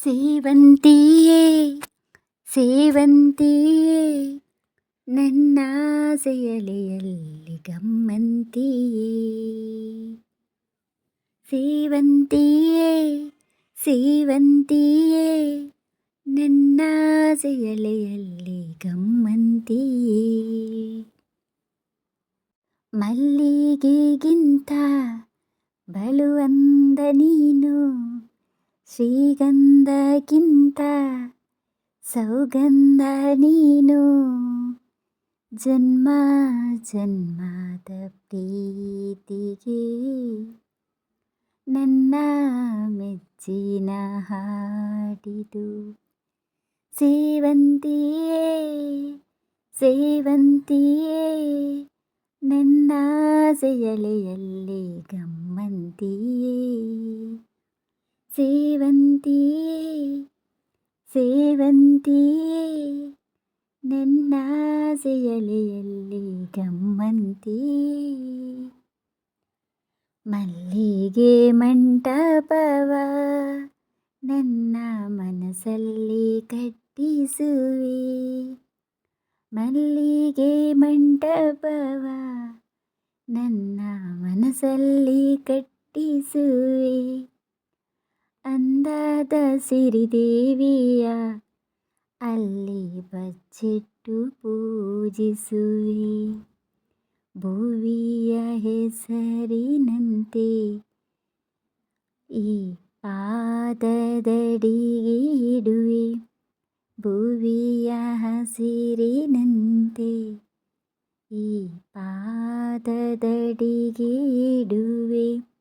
ಸೇವಂತಿಯೇ ಸೇವಂತಿಯೇ ನನ್ನಾಸೆಯಲೆಯಲ್ಲಿ ಗಮ್ಮಂತಿಯೇ. ಸೇವಂತಿಯೇ ಸೇವಂತಿಯೇ ನನ್ನಾಸೆಯಲೆಯಲ್ಲಿ ಗಮ್ಮಂತಿಯೇ. ಮಲ್ಲಿಗೆಗಿಂತ ಬಲುವಂದ ನೀನು, ಶ್ರೀಗಂಧಕ್ಕಿಂತ ಸೌಗಂಧ ನೀನು. ಜನ್ಮ ಜನ್ಮದ ಪ್ರೀತಿಗೆ ನನ್ನ ಮೆಚ್ಚಿನ ಹಾಡಿದು. ಸೇವಂತಿಯೇ ಸೇವಂತಿಯೇ ನನ್ನಾಸೆಯಲೆಯಲ್ಲಿ ಗಮ್ಮಂತಿಯೇ. ಸೇವಂತಿಯೇ ಸೇವಂತಿಯೇ ನನ್ನಾಸೆಯಲೆಯಲ್ಲಿ ಗಮ್ಮಂತಿಯೇ. ಮಲ್ಲಿಗೆ ಮಂಟಪವ ನನ್ನ ಮನಸ್ಸಲ್ಲಿ ಕಟ್ಟಿಸುವೆ. ಮಲ್ಲಿಗೆ ಮಂಟಪವ ನನ್ನ ಮನಸ್ಸಲ್ಲಿ ಕಟ್ಟಿಸುವೆ. ಅಂದದ ಸಿರಿದೇವಿಯ ಅಲ್ಲಿ ಬಚ್ಚಿಟ್ಟು ಪೂಜಿಸುವೆ. ಭುವಿಯ ಹೆಸರಿನಂತೆ ಈ ಪಾದದಡಿಗೆ ಇಡುವೆ. ಭುವಿಯ ಹಸಿರಿನಂತೆ ಈ ಪಾದದಡಿಗೆ ಇಡುವೆ.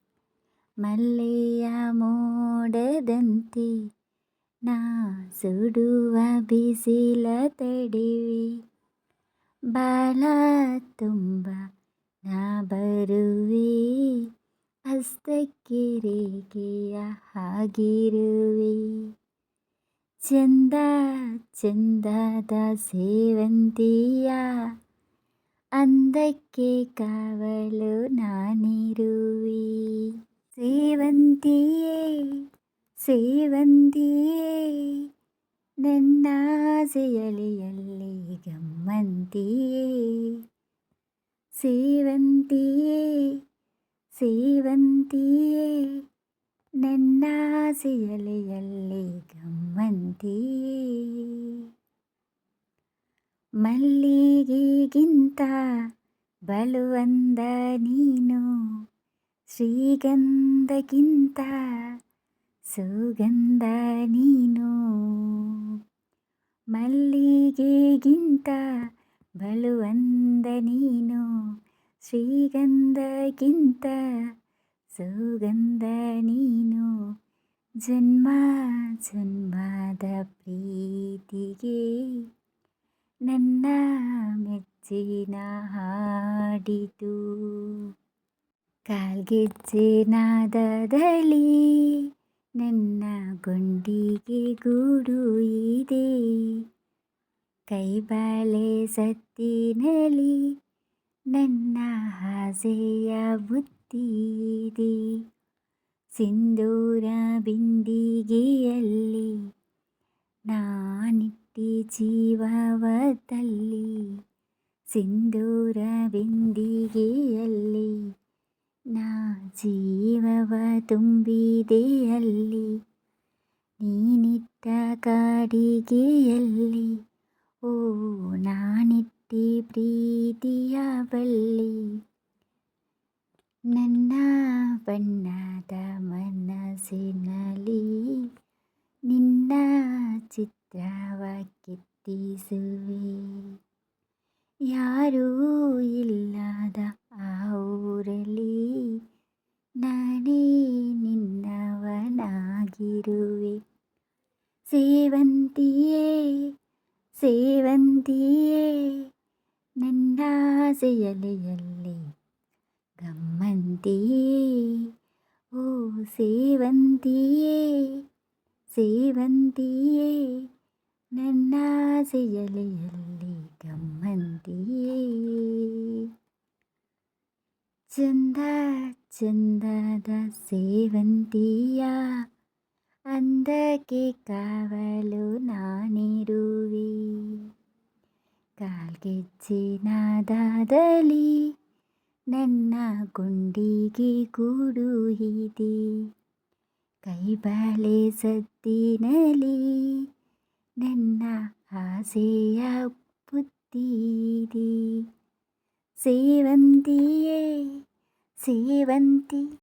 ಮಲ್ಲೆಯ ಮೋಡದಂತೆ ನಾ ಸುಡುವ ಬಿಸಿಲ ತಡೆವೆ. ಬಾಲ ತುಂಬ ನಾ ಬರುವೆ, ಹಸ್ತಕ್ಕೆ ರೇಖೆಯ ಹಾಗಿರುವೆ. ಚಂದ ಚಂದದ ಸೇವಂತಿಯ ಅಂದಕ್ಕೆ ಕಾವಲು ನಾನಿರುವೆ. ಸೇವಂತಿಯೇ ಸೇವಂತಿಯೇ ನನ್ನಾಸೆಯಲೆಯಲ್ಲಿ ಗಮ್ಮಂತಿಯೇ. ಸೇವಂತಿಯೇ ಸೇವಂತಿಯೇ ನನ್ನಾಸೆಯಲೆಯಲ್ಲಿ ಗಮ್ಮಂತಿಯೇ. ಮಲ್ಲಿಗೆಗಿಂತ ಬಲುವಂದ ನೀನು, ಶ್ರೀಗಂಧಕ್ಕಿಂತ ಸುಗಂಧ ನೀನು. ಮಲ್ಲಿಗೆಗಿಂತ ಬಲುವಂದ ನೀನು, ಶ್ರೀಗಂಧಕ್ಕಿಂತ ಸುಗಂಧ ನೀನು. ಜನ್ಮ ಜನ್ಮದ ಪ್ರೀತಿಗೆ ನನ್ನ ಮೆಚ್ಚಿನ ಹಾಡಿದು. ಕಾಲ್ಗೆಜ್ಜೆ ನಾದದಲ್ಲಿ ನನ್ನ ಗುಂಡಿಗೆ ಗೂಡು ಇದೆ. ಕೈಬಳೆ ಸತ್ತಿನಲಿ ನನ್ನ ಆಸೆಯ ಬುತ್ತಿದೆ. ಸಿಂಧೂರ ಬಿಂದಿಗೆಯಲ್ಲಿ ನಾನಿಟ್ಟಿ ಜೀವವ ತಲ್ಲಿ. ಸಿಂಧೂರ ಬಿಂದಿಗೆಯಲ್ಲಿ ನಾ ಜೀವವ ತುಂಬಿದೆ ಅಲ್ಲಿ. ನೀನಿಟ್ಟ ಕಾಡಿಗೆಯಲ್ಲಿ ಓ ನಾನಿಟ್ಟಿ ಪ್ರೀತಿಯ ಬಳ್ಳಿ. ನನ್ನ ಬಣ್ಣದ ಮನಸ್ಸಿನಲ್ಲಿ ನಿನ್ನ ಚಿತ್ರವ ಕೆತ್ತಿಸುವೆ. ಯಾರೂ ಇಲ್ಲದ ಆ ಊರಲ್ಲಿ ನಾನೇ ನಿನ್ನವನಾಗಿರುವೆ. ಸೇವಂತಿಯೇ ಸೇವಂತಿಯೇ ನನ್ನಾಸೆಯಲೆಯಲ್ಲಿ ಗಮ್ಮಂತಿಯೇ. ಓ ಸೇವಂತಿಯೇ ಸೇವಂತಿಯೇ ನನ್ನಾಸೆಯಲೆಯಲ್ಲಿ ಗಮ್ಮಂತಿಯೇ. ಚಂದ ಚಂದದ ಸೇವಂತಿಯ ಅಂದಕ್ಕೆ ಕಾವಲು ನಾನಿರುವೆ. ಕಾಲ್ಗೆಜ್ಜೆನಾದದಲ್ಲಿ ನನ್ನ ಗುಂಡಿಗೆ ಗೂಡು ಇದೆ. ಕೈಬಳೆ ಸದ್ದಿನಲ್ಲಿ ನನ್ನ ಆಸೆಯ ಬುದ್ಧಿದೆ. ಸೇವಂತಿಯೇ ಸೇವಂತಿ